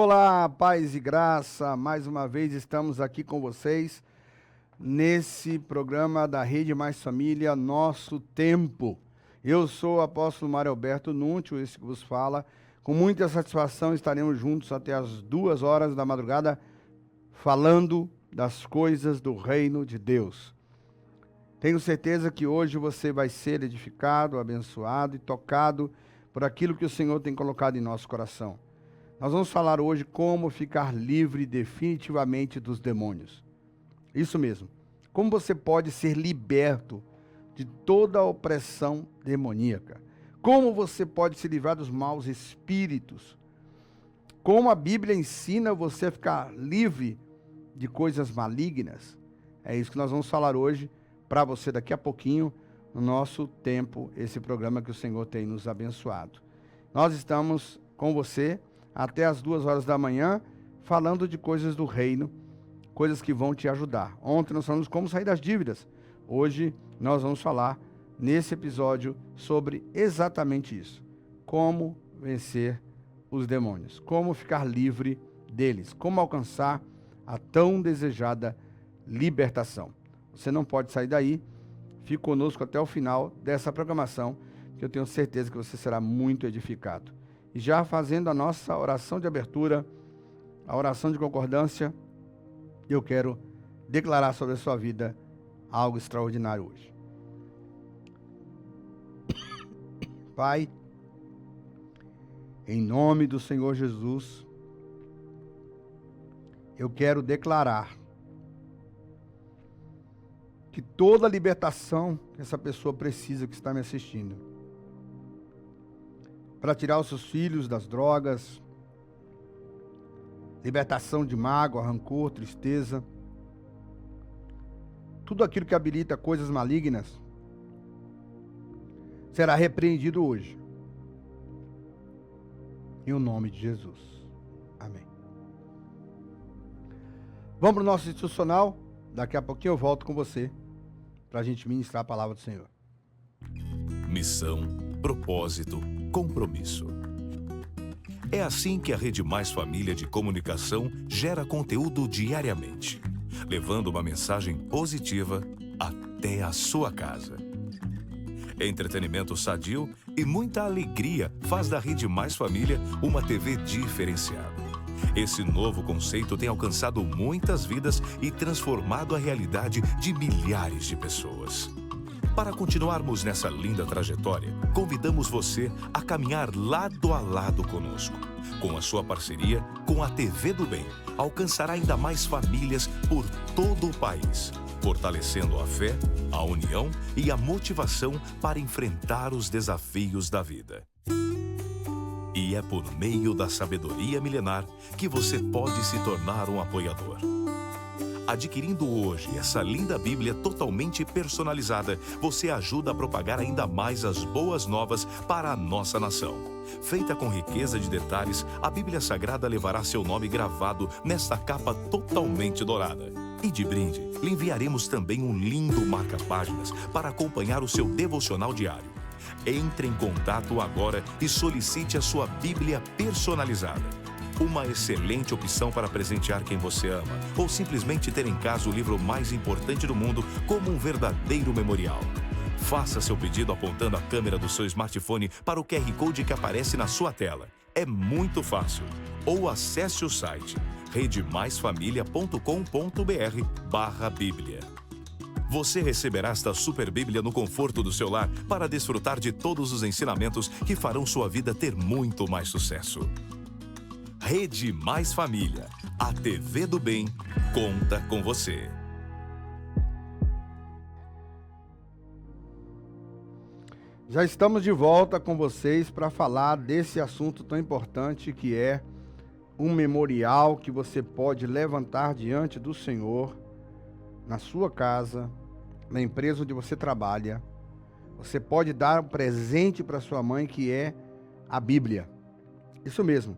Olá, paz e graça, mais uma vez estamos aqui com vocês nesse programa da Rede Mais Família, Nosso Tempo. Eu sou o apóstolo Mário Alberto Núncio, esse que vos fala. Com muita satisfação estaremos juntos até as 2 horas da madrugada, falando das coisas do reino de Deus. Tenho certeza que hoje você vai ser edificado, abençoado e tocado por aquilo que o Senhor tem colocado em nosso coração. Nós vamos falar hoje como ficar livre definitivamente dos demônios. Isso mesmo. Como você pode ser liberto de toda a opressão demoníaca. Como você pode se livrar dos maus espíritos. Como a Bíblia ensina você a ficar livre de coisas malignas. É isso que nós vamos falar hoje para você daqui a pouquinho, no nosso tempo, esse programa que o Senhor tem nos abençoado. Nós estamos com você até as 2 horas da manhã, falando de coisas do reino, coisas que vão te ajudar. Ontem nós falamos como sair das dívidas. Hoje nós vamos falar, nesse episódio, sobre exatamente isso. Como vencer os demônios. Como ficar livre deles. Como alcançar a tão desejada libertação. Você não pode sair daí. Fique conosco até o final dessa programação, que eu tenho certeza que você será muito edificado. E já fazendo a nossa oração de abertura, a oração de concordância, eu quero declarar sobre a sua vida algo extraordinário hoje. Pai, em nome do Senhor Jesus, eu quero declarar que toda a libertação que essa pessoa precisa, que está me assistindo, para tirar os seus filhos das drogas, libertação de mágoa, rancor, tristeza, tudo aquilo que habilita coisas malignas, será repreendido hoje. Em o nome de Jesus. Amém. Vamos para o nosso institucional. Daqui a pouquinho eu volto com você para a gente ministrar a palavra do Senhor. Missão, propósito, compromisso. É assim que a Rede Mais Família de Comunicação gera conteúdo diariamente, levando uma mensagem positiva até a sua casa. Entretenimento sadio e muita alegria faz da Rede Mais Família uma TV diferenciada. Esse novo conceito tem alcançado muitas vidas e transformado a realidade de milhares de pessoas. Para continuarmos nessa linda trajetória, convidamos você a caminhar lado a lado conosco. Com a sua parceria com a TV do Bem, alcançará ainda mais famílias por todo o país, fortalecendo a fé, a união e a motivação para enfrentar os desafios da vida. E é por meio da sabedoria milenar que você pode se tornar um apoiador. Adquirindo hoje essa linda Bíblia totalmente personalizada, você ajuda a propagar ainda mais as boas novas para a nossa nação. Feita com riqueza de detalhes, a Bíblia Sagrada levará seu nome gravado nesta capa totalmente dourada. E de brinde, lhe enviaremos também um lindo marca-páginas para acompanhar o seu devocional diário. Entre em contato agora e solicite a sua Bíblia personalizada. Uma excelente opção para presentear quem você ama, ou simplesmente ter em casa o livro mais importante do mundo como um verdadeiro memorial. Faça seu pedido apontando a câmera do seu smartphone para o QR Code que aparece na sua tela. É muito fácil. Ou acesse o site redemaisfamilia.com.br/Bíblia. Você receberá esta super Bíblia no conforto do seu lar para desfrutar de todos os ensinamentos que farão sua vida ter muito mais sucesso. Rede Mais Família, a TV do Bem, conta com você. Já estamos de volta com vocês para falar desse assunto tão importante que é um memorial que você pode levantar diante do Senhor, na sua casa, na empresa onde você trabalha. Você pode dar um presente para sua mãe, que é a Bíblia. Isso mesmo.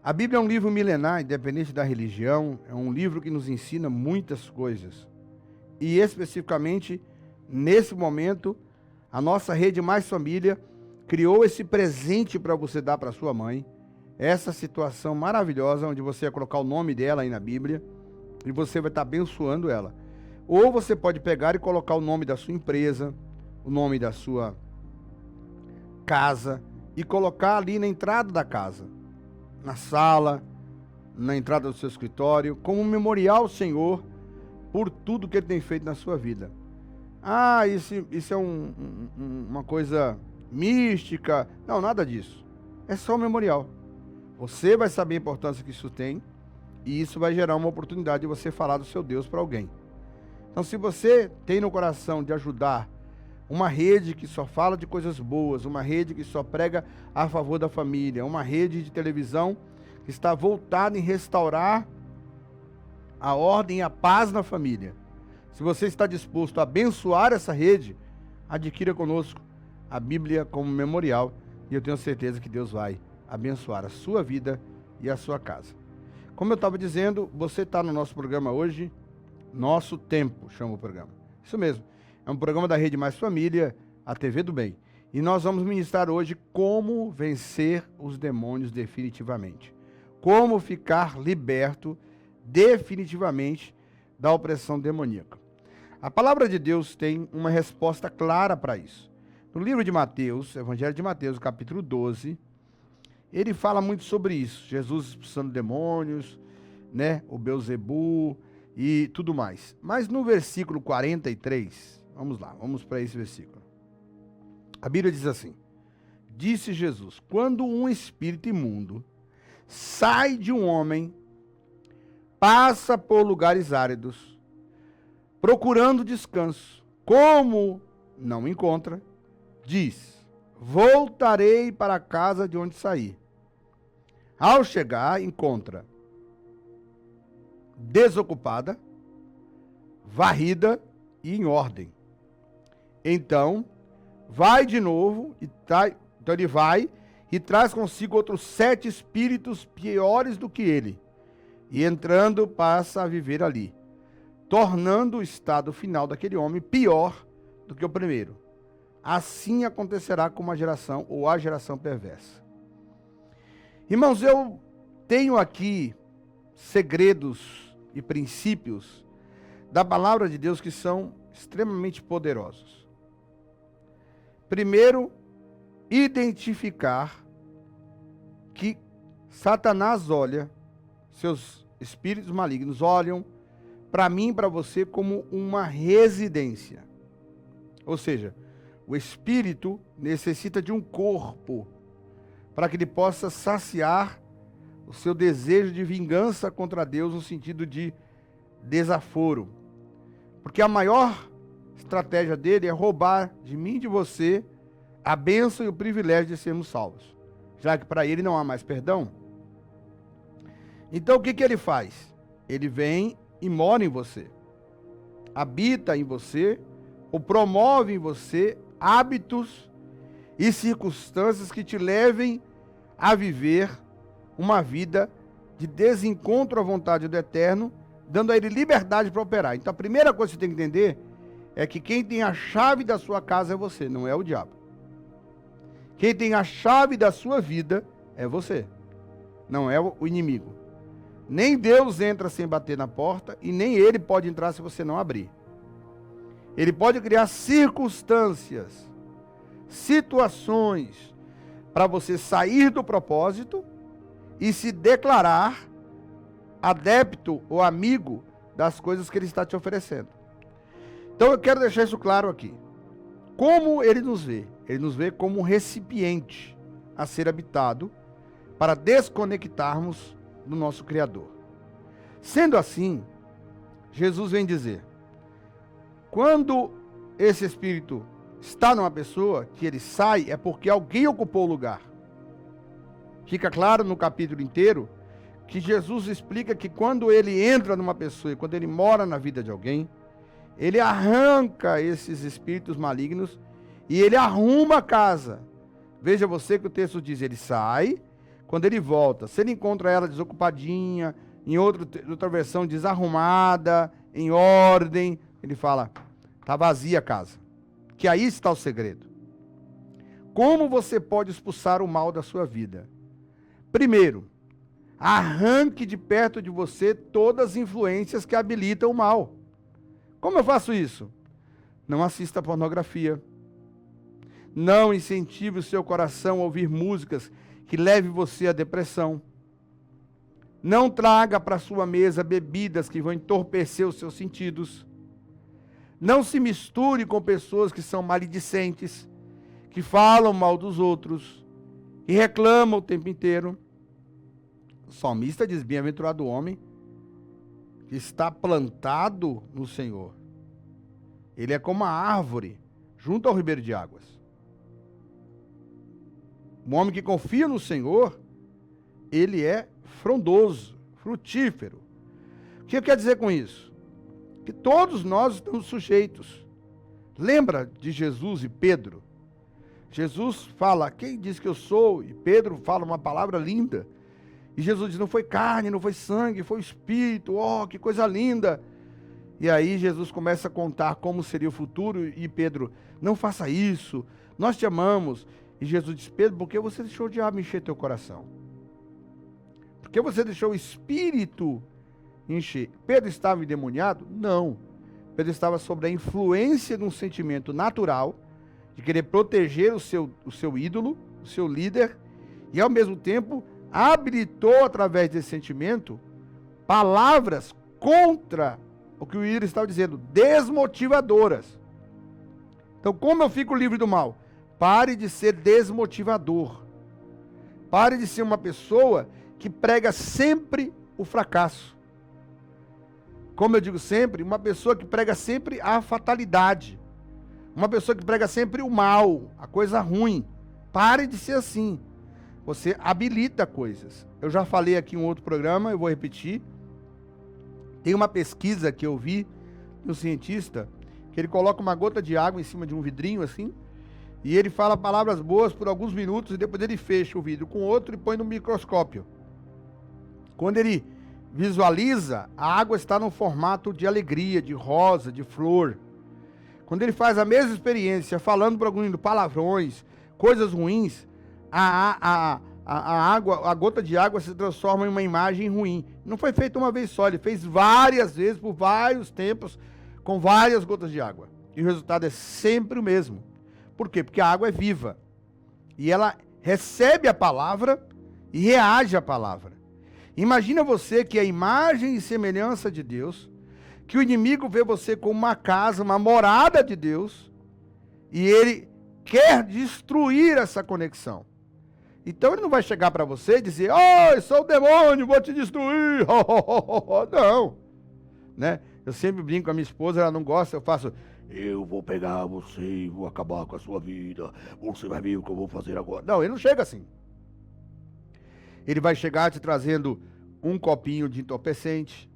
A Bíblia é um livro milenar, independente da religião, é um livro que nos ensina muitas coisas. E especificamente, nesse momento, a nossa Rede Mais Família criou esse presente para você dar para sua mãe, essa situação maravilhosa, onde você vai colocar o nome dela aí na Bíblia, e você vai estar abençoando ela. Ou você pode pegar e colocar o nome da sua empresa, o nome da sua casa, e colocar ali na entrada da casa, na sala, na entrada do seu escritório, como um memorial ao Senhor por tudo que Ele tem feito na sua vida. Ah, isso é uma coisa mística. Não, nada disso. É só um memorial. Você vai saber a importância que isso tem, e isso vai gerar uma oportunidade de você falar do seu Deus para alguém. Então, se você tem no coração de ajudar uma rede que só fala de coisas boas, uma rede que só prega a favor da família, uma rede de televisão que está voltada em restaurar a ordem e a paz na família. Se você está disposto a abençoar essa rede, adquira conosco a Bíblia como memorial, e eu tenho certeza que Deus vai abençoar a sua vida e a sua casa. Como eu estava dizendo, você está no nosso programa hoje, Nosso Tempo, chama o programa. Isso mesmo, é um programa da Rede Mais Família, a TV do Bem. E nós vamos ministrar hoje como vencer os demônios definitivamente. Como ficar liberto definitivamente da opressão demoníaca. A palavra de Deus tem uma resposta clara para isso. No livro de Mateus, Evangelho de Mateus, capítulo 12, ele fala muito sobre isso. Jesus expulsando demônios, né, o Belzebu e tudo mais. Mas no versículo 43, vamos lá, vamos para esse versículo. A Bíblia diz assim: disse Jesus, quando um espírito imundo sai de um homem, passa por lugares áridos, procurando descanso. Como não encontra, diz: voltarei para a casa de onde saí. Ao chegar, encontra desocupada, varrida e em ordem. Então, vai de novo, então ele vai e traz consigo outros 7 espíritos piores do que ele. E entrando, passa a viver ali, tornando o estado final daquele homem pior do que o primeiro. Assim acontecerá com uma geração ou a geração perversa. Irmãos, eu tenho aqui segredos e princípios da palavra de Deus que são extremamente poderosos. Primeiro, identificar que Satanás olha, seus espíritos malignos olham para mim e para você como uma residência. Ou seja, o espírito necessita de um corpo para que ele possa saciar o seu desejo de vingança contra Deus no sentido de desaforo. Porque a maior estratégia dele é roubar de mim e de você a bênção e o privilégio de sermos salvos, já que para ele não há mais perdão. Então o que ele faz? Ele vem e mora em você, habita em você, ou promove em você hábitos e circunstâncias que te levem a viver uma vida de desencontro à vontade do Eterno, dando a ele liberdade para operar. Então a primeira coisa que você tem que entender é que quem tem a chave da sua casa é você, não é o diabo. Quem tem a chave da sua vida é você, não é o inimigo. Nem Deus entra sem bater na porta e nem ele pode entrar se você não abrir. Ele pode criar circunstâncias, situações para você sair do propósito e se declarar adepto ou amigo das coisas que ele está te oferecendo. Então eu quero deixar isso claro aqui. Como ele nos vê? Ele nos vê como um recipiente a ser habitado para desconectarmos do nosso Criador. Sendo assim, Jesus vem dizer, quando esse espírito está numa pessoa, que ele sai, é porque alguém ocupou o lugar. Fica claro no capítulo inteiro que Jesus explica que quando ele entra numa pessoa e quando ele mora na vida de alguém, ele arranca esses espíritos malignos e ele arruma a casa. Veja você que o texto diz, ele sai, quando ele volta, se ele encontra ela desocupadinha, em outra versão desarrumada, em ordem, ele fala, está vazia a casa. Que aí está o segredo. Como você pode expulsar o mal da sua vida? Primeiro, arranque de perto de você todas as influências que habilitam o mal. Como eu faço isso? Não assista pornografia. Não incentive o seu coração a ouvir músicas que levem você à depressão. Não traga para sua mesa bebidas que vão entorpecer os seus sentidos. Não se misture com pessoas que são maledicentes, que falam mal dos outros, que reclamam o tempo inteiro. O salmista diz: bem-aventurado o homem que está plantado no Senhor. Ele é como a árvore junto ao ribeiro de águas. Um homem que confia no Senhor, ele é frondoso, frutífero. O que eu quero dizer com isso? Que todos nós estamos sujeitos. Lembra de Jesus e Pedro? Jesus fala: quem diz que eu sou? E Pedro fala uma palavra linda. E Jesus diz: não foi carne, não foi sangue, foi o Espírito. Oh, que coisa linda. E aí Jesus começa a contar como seria o futuro. E Pedro: não faça isso, nós te amamos. E Jesus diz: Pedro, por que você deixou o diabo encher teu coração? Por que você deixou o Espírito encher? Pedro estava endemoniado? Não. Pedro estava sob a influência de um sentimento natural, de querer proteger o seu ídolo, o seu líder, e ao mesmo tempo habilitou, através desse sentimento, palavras contra o que o ídolo estava dizendo, desmotivadoras. Então, como eu fico livre do mal? Pare de ser desmotivador. Pare de ser uma pessoa que prega sempre o fracasso. Como eu digo sempre, uma pessoa que prega sempre a fatalidade. Uma pessoa que prega sempre o mal, a coisa ruim. Pare de ser assim. Você habilita coisas. Eu já falei aqui em um outro programa, eu vou repetir. Tem uma pesquisa que eu vi de um cientista, que ele coloca uma gota de água em cima de um vidrinho assim, e ele fala palavras boas por alguns minutos, e depois ele fecha o vidro com outro e põe no microscópio. Quando ele visualiza, a água está no formato de alegria, de rosa, de flor. Quando ele faz a mesma experiência, falando por alguns palavrões, coisas ruins, a água, a gota de água se transforma em uma imagem ruim. Não foi feito uma vez só, ele fez várias vezes, por vários tempos, com várias gotas de água. E o resultado é sempre o mesmo. Por quê? Porque a água é viva. E ela recebe a palavra e reage à palavra. Imagina você que é a imagem e semelhança de Deus, que o inimigo vê você como uma casa, uma morada de Deus, e ele quer destruir essa conexão. Então ele não vai chegar para você e dizer: "Oi, sou o demônio, vou te destruir". Não. Né? Eu sempre brinco com a minha esposa, ela não gosta, eu faço: "Eu vou pegar você e vou acabar com a sua vida. Você vai ver o que eu vou fazer agora". Não, ele não chega assim. Ele vai chegar te trazendo um copinho de entorpecente,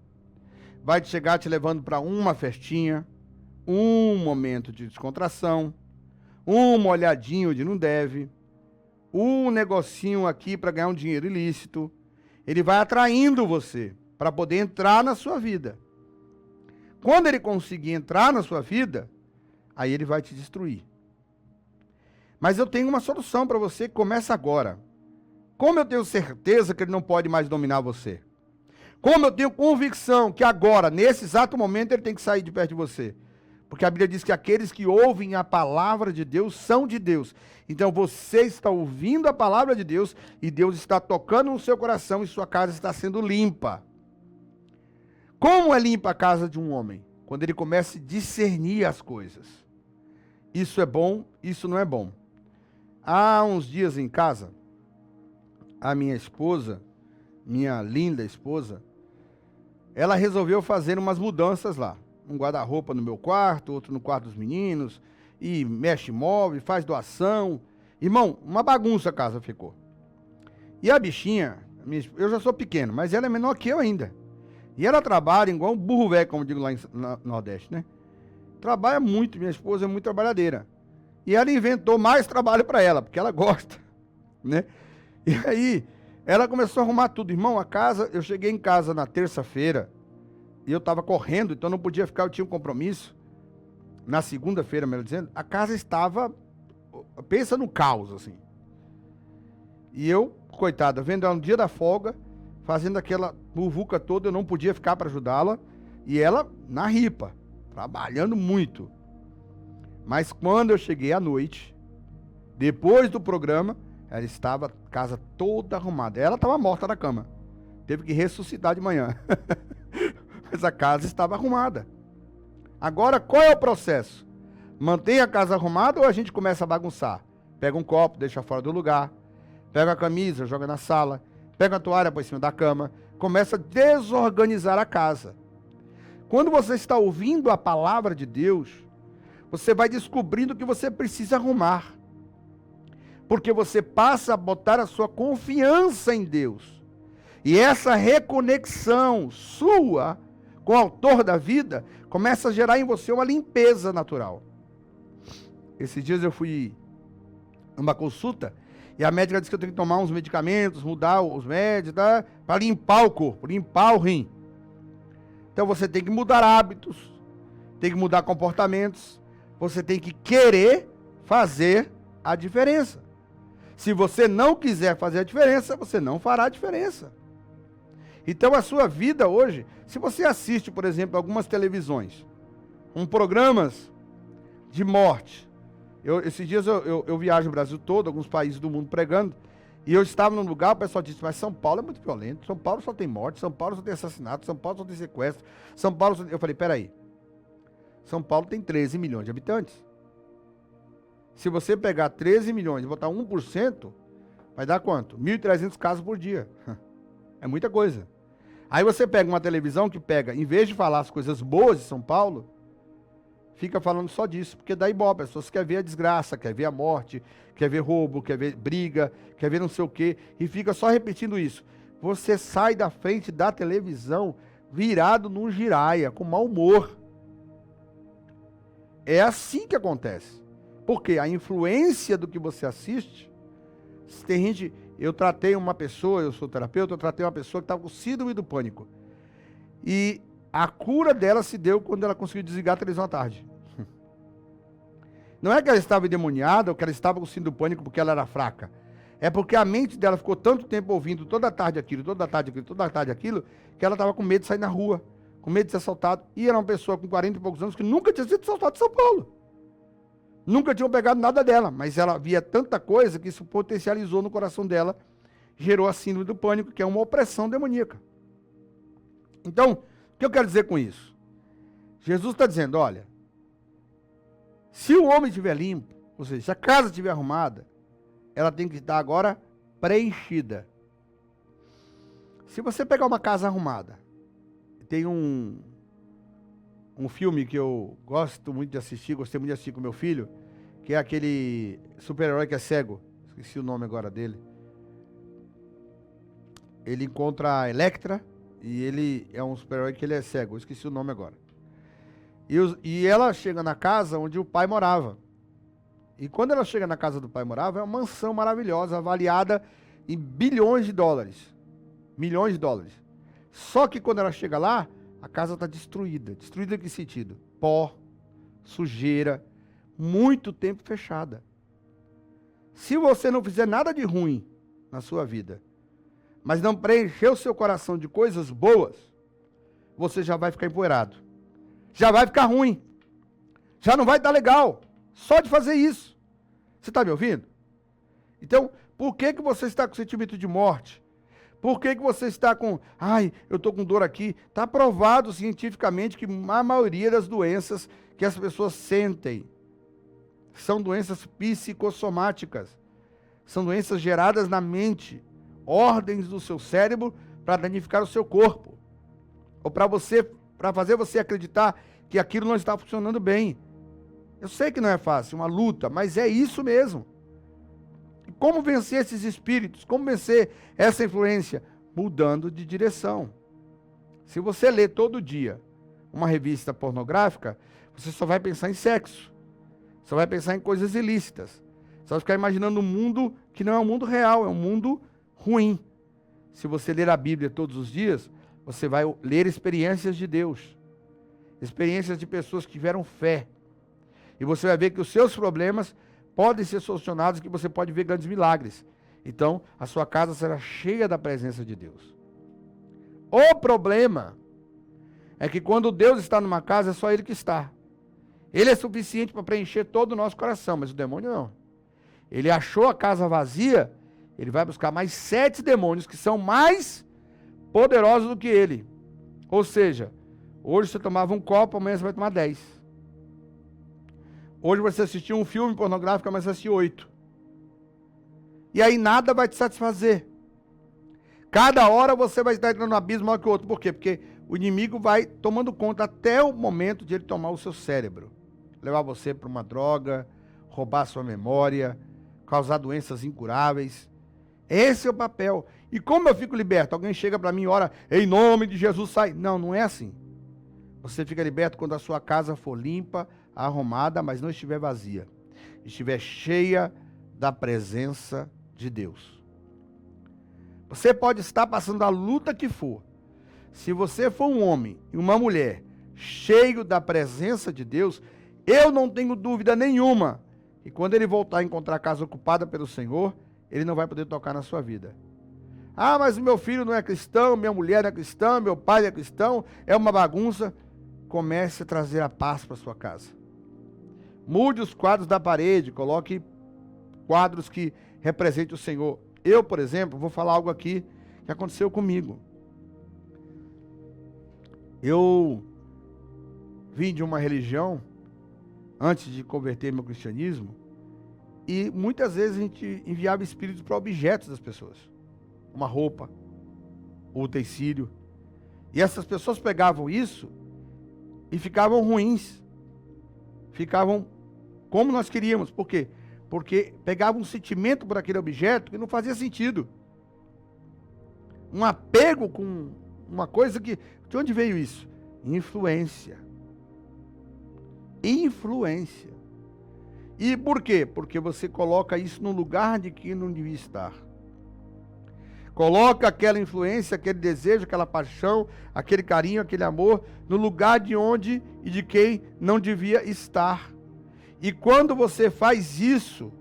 vai chegar te levando para uma festinha, um momento de descontração, uma olhadinha onde não deve, um negocinho aqui para ganhar um dinheiro ilícito. Ele vai atraindo você para poder entrar na sua vida. Quando ele conseguir entrar na sua vida, aí ele vai te destruir. Mas eu tenho uma solução para você que começa agora. Como eu tenho certeza que ele não pode mais dominar você? Como eu tenho convicção que agora, nesse exato momento, ele tem que sair de perto de você? Porque a Bíblia diz que aqueles que ouvem a palavra de Deus são de Deus. Então você está ouvindo a palavra de Deus e Deus está tocando no seu coração e sua casa está sendo limpa. Como é limpa a casa de um homem? Quando ele começa a discernir as coisas. Isso é bom, isso não é bom. Há uns dias em casa, a minha esposa, minha linda esposa, ela resolveu fazer umas mudanças lá. Um guarda-roupa no meu quarto, outro no quarto dos meninos, e mexe móvel, faz doação. Irmão, uma bagunça a casa ficou. E a bichinha, eu já sou pequeno, mas ela é menor que eu ainda. E ela trabalha igual um burro velho, como digo lá no Nordeste, né? Trabalha muito, minha esposa é muito trabalhadeira. E ela inventou mais trabalho para ela, porque ela gosta, né? E aí, ela começou a arrumar tudo. Irmão, a casa, eu cheguei em casa na terça-feira, e eu estava correndo, então não podia ficar, eu tinha um compromisso. Na segunda-feira, melhor dizendo, a casa estava, pensa no caos, assim. E eu coitada, vendo ela no dia da folga, fazendo aquela muvuca toda, eu não podia ficar para ajudá-la, e ela na ripa, trabalhando muito. Mas quando eu cheguei à noite, depois do programa, ela estava casa toda arrumada. Ela estava morta na cama. Teve que ressuscitar de manhã. Mas a casa estava arrumada. Agora, qual é o processo? Mantém a casa arrumada ou a gente começa a bagunçar? Pega um copo, deixa fora do lugar. Pega a camisa, joga na sala. Pega a toalha por cima da cama. Começa a desorganizar a casa. Quando você está ouvindo a palavra de Deus, você vai descobrindo que você precisa arrumar. Porque você passa a botar a sua confiança em Deus. E essa reconexão sua com o autor da vida começa a gerar em você uma limpeza natural. Esses dias eu fui numa consulta e a médica disse que eu tenho que tomar uns medicamentos, mudar os médicos, tá? Para limpar o corpo, limpar o rim. Então você tem que mudar hábitos, tem que mudar comportamentos, você tem que querer fazer a diferença. Se você não quiser fazer a diferença, você não fará a diferença. Então a sua vida hoje, se você assiste, por exemplo, algumas televisões, programas de morte. Esses dias eu viajo o Brasil todo, alguns países do mundo pregando, e eu estava num lugar, o pessoal disse, mas São Paulo é muito violento, São Paulo só tem morte, São Paulo só tem assassinato, São Paulo só tem sequestro, São Paulo só tem... Eu falei, peraí, São Paulo tem 13 milhões de habitantes. Se você pegar 13 milhões e botar 1%, vai dar quanto? 1.300 casos por dia. É muita coisa. Aí você pega uma televisão que pega, em vez de falar as coisas boas de São Paulo, fica falando só disso, porque dá ibope. As pessoas querem ver a desgraça, querem ver a morte, quer ver roubo, quer ver briga, quer ver não sei o quê, e fica só repetindo isso. Você sai da frente da televisão virado num giraia, com mau humor. É assim que acontece. Porque a influência do que você assiste, tem gente, eu tratei uma pessoa, eu sou terapeuta, eu tratei uma pessoa que estava com síndrome do pânico. E a cura dela se deu quando ela conseguiu desligar a televisão à tarde. Não é que ela estava endemoniada ou que ela estava com síndrome do pânico porque ela era fraca. É porque a mente dela ficou tanto tempo ouvindo toda tarde aquilo, toda tarde aquilo, toda tarde aquilo, que ela estava com medo de sair na rua, com medo de ser assaltado. E era uma pessoa com 40 e poucos anos que nunca tinha sido assaltada em São Paulo. Nunca tinham pegado nada dela, mas ela via tanta coisa que isso potencializou no coração dela, gerou a síndrome do pânico, que é uma opressão demoníaca. Então, o que eu quero dizer com isso? Jesus está dizendo, olha, se o homem estiver limpo, ou seja, se a casa estiver arrumada, ela tem que estar agora preenchida. Se você pegar uma casa arrumada, tem um filme que eu gosto muito de assistir, gostei muito de assistir com meu filho, que é aquele super-herói que é cego. Esqueci o nome agora dele. Ele encontra a Electra e ele é um super-herói que ele é cego. Eu esqueci o nome agora. E ela chega na casa onde o pai morava. E quando ela chega na casa do pai morava, é uma mansão maravilhosa, avaliada em bilhões de dólares. Milhões de dólares. Só que quando ela chega lá, a casa está destruída. Destruída em que sentido? Pó, sujeira, muito tempo fechada. Se você não fizer nada de ruim na sua vida, mas não preencher o seu coração de coisas boas, você já vai ficar empoeirado. Já vai ficar ruim. Já não vai estar legal. Só de fazer isso. Você está me ouvindo? Então, por que você está com sentimento de morte? Por que você está com... eu estou com dor aqui. Está provado cientificamente que a maioria das doenças que as pessoas sentem são doenças psicossomáticas. São doenças geradas na mente. Ordens do seu cérebro para danificar o seu corpo. Ou para fazer você acreditar que aquilo não está funcionando bem. Eu sei que não é fácil, uma luta, mas é isso mesmo. E como vencer esses espíritos? Como vencer essa influência? Mudando de direção. Se você lê todo dia uma revista pornográfica, você só vai pensar em sexo. Só vai pensar em coisas ilícitas. Você vai ficar imaginando um mundo que não é um mundo real, é um mundo ruim. Se você ler a Bíblia todos os dias, você vai ler experiências de Deus. Experiências de pessoas que tiveram fé. E você vai ver que os seus problemas podem ser solucionados, que você pode ver grandes milagres. Então, a sua casa será cheia da presença de Deus. O problema é que quando Deus está numa casa, é só Ele que está. Ele é suficiente para preencher todo o nosso coração, mas o demônio não. Ele achou a casa vazia, ele vai buscar mais 7 demônios que são mais poderosos do que ele. Ou seja, hoje você tomava um copo, amanhã você vai tomar 10. Hoje você assistiu um filme pornográfico, amanhã você vai assistir 8. E aí nada vai te satisfazer. Cada hora você vai estar entrando no abismo maior que o outro. Por quê? Porque o inimigo vai tomando conta até o momento de ele tomar o seu cérebro. Levar você para uma droga, roubar sua memória, causar doenças incuráveis. Esse é o papel. E como eu fico liberto? Alguém chega para mim e ora, em nome de Jesus, sai. Não, não é assim. Você fica liberto quando a sua casa for limpa, arrumada, mas não estiver vazia. Estiver cheia da presença de Deus. Você pode estar passando a luta que for. Se você for um homem e uma mulher cheio da presença de Deus, eu não tenho dúvida nenhuma que quando ele voltar a encontrar a casa ocupada pelo Senhor, ele não vai poder tocar na sua vida. Ah, mas o meu filho não é cristão, minha mulher não é cristã, meu pai é cristão, é uma bagunça. Comece a trazer a paz para sua casa. Mude os quadros da parede, coloque quadros que representem o Senhor. Eu, por exemplo, vou falar algo aqui que aconteceu comigo. Eu vim de uma religião, antes de converter meu cristianismo, e muitas vezes a gente enviava espíritos para objetos das pessoas. Uma roupa, ou utensílio. E essas pessoas pegavam isso e ficavam ruins. Ficavam como nós queríamos. Por quê? Porque pegavam um sentimento por aquele objeto que não fazia sentido. Um apego com uma coisa que... De onde veio isso? Influência. Influência. E por quê? Porque você coloca isso no lugar de que não devia estar. Coloca aquela influência, aquele desejo, aquela paixão, aquele carinho, aquele amor, no lugar de onde e de quem não devia estar. E quando você faz isso,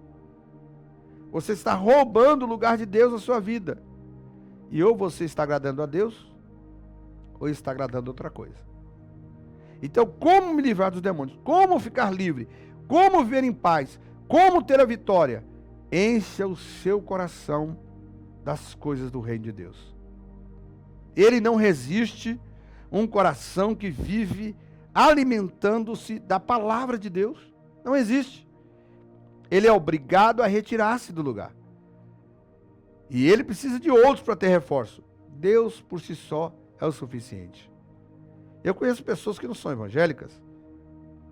você está roubando o lugar de Deus na sua vida. E ou você está agradando a Deus, ou está agradando outra coisa. Então, como me livrar dos demônios? Como ficar livre? Como viver em paz? Como ter a vitória? Encha o seu coração das coisas do reino de Deus. Ele não resiste um coração que vive alimentando-se da palavra de Deus. Não existe. Ele é obrigado a retirar-se do lugar. E ele precisa de outros para ter reforço. Deus por si só é o suficiente. Eu conheço pessoas que não são evangélicas,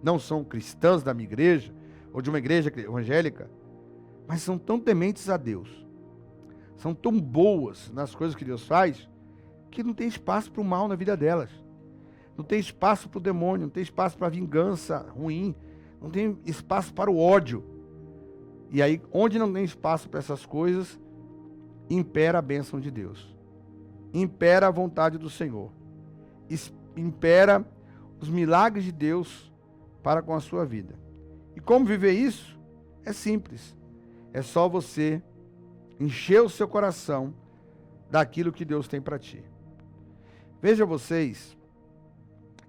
não são cristãs da minha igreja, ou de uma igreja evangélica, mas são tão tementes a Deus, são tão boas nas coisas que Deus faz, que não tem espaço para o mal na vida delas. Não tem espaço para o demônio, não tem espaço para a vingança ruim, não tem espaço para o ódio. E aí, onde não tem espaço para essas coisas, impera a bênção de Deus. Impera a vontade do Senhor. Impera os milagres de Deus para com a sua vida. E como viver isso? É simples. É só você encher o seu coração daquilo que Deus tem para ti. Veja vocês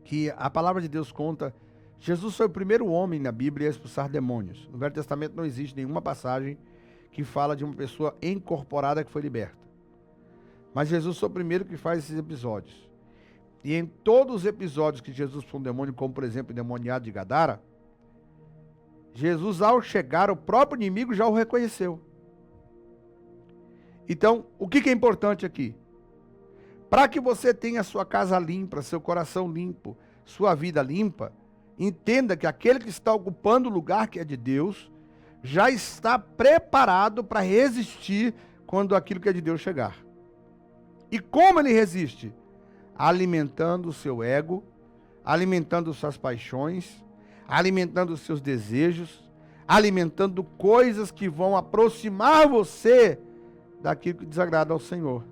que a palavra de Deus conta, Jesus foi o primeiro homem na Bíblia a expulsar demônios. No Velho Testamento não existe nenhuma passagem que fala de uma pessoa incorporada que foi liberta. Mas Jesus foi o primeiro que faz esses episódios. E em todos os episódios que Jesus foi um demônio, como por exemplo o endemoniado de Gadara, Jesus, ao chegar, o próprio inimigo já o reconheceu. Então, o que é importante aqui? Para que você tenha sua casa limpa, seu coração limpo, sua vida limpa, entenda que aquele que está ocupando o lugar que é de Deus, já está preparado para resistir quando aquilo que é de Deus chegar. E como ele resiste? Alimentando o seu ego, alimentando suas paixões, alimentando os seus desejos, alimentando coisas que vão aproximar você daquilo que desagrada ao Senhor.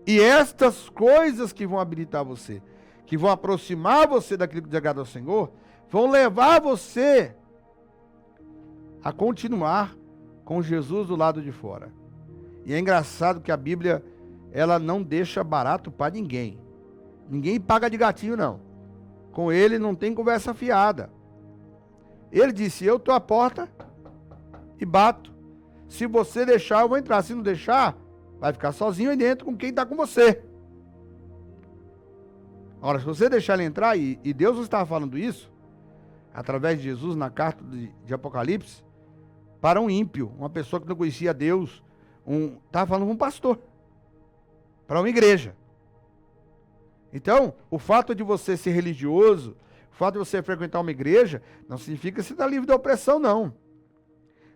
E estas coisas que vão habilitar você, que vão aproximar você daquilo que desagrada ao Senhor, vão levar você a continuar com Jesus do lado de fora. E é engraçado que a Bíblia, ela não deixa barato para ninguém. Ninguém paga de gatinho, não. Com ele não tem conversa fiada. Ele disse, eu estou à porta e bato. Se você deixar, eu vou entrar. Se não deixar, vai ficar sozinho aí dentro com quem está com você. Ora, se você deixar ele entrar, e Deus estava falando isso, através de Jesus, na carta de Apocalipse, para um ímpio, uma pessoa que não conhecia Deus, estava falando com um pastor, para uma igreja. Então, o fato de você ser religioso, o fato de você frequentar uma igreja, não significa que você está livre da opressão, não.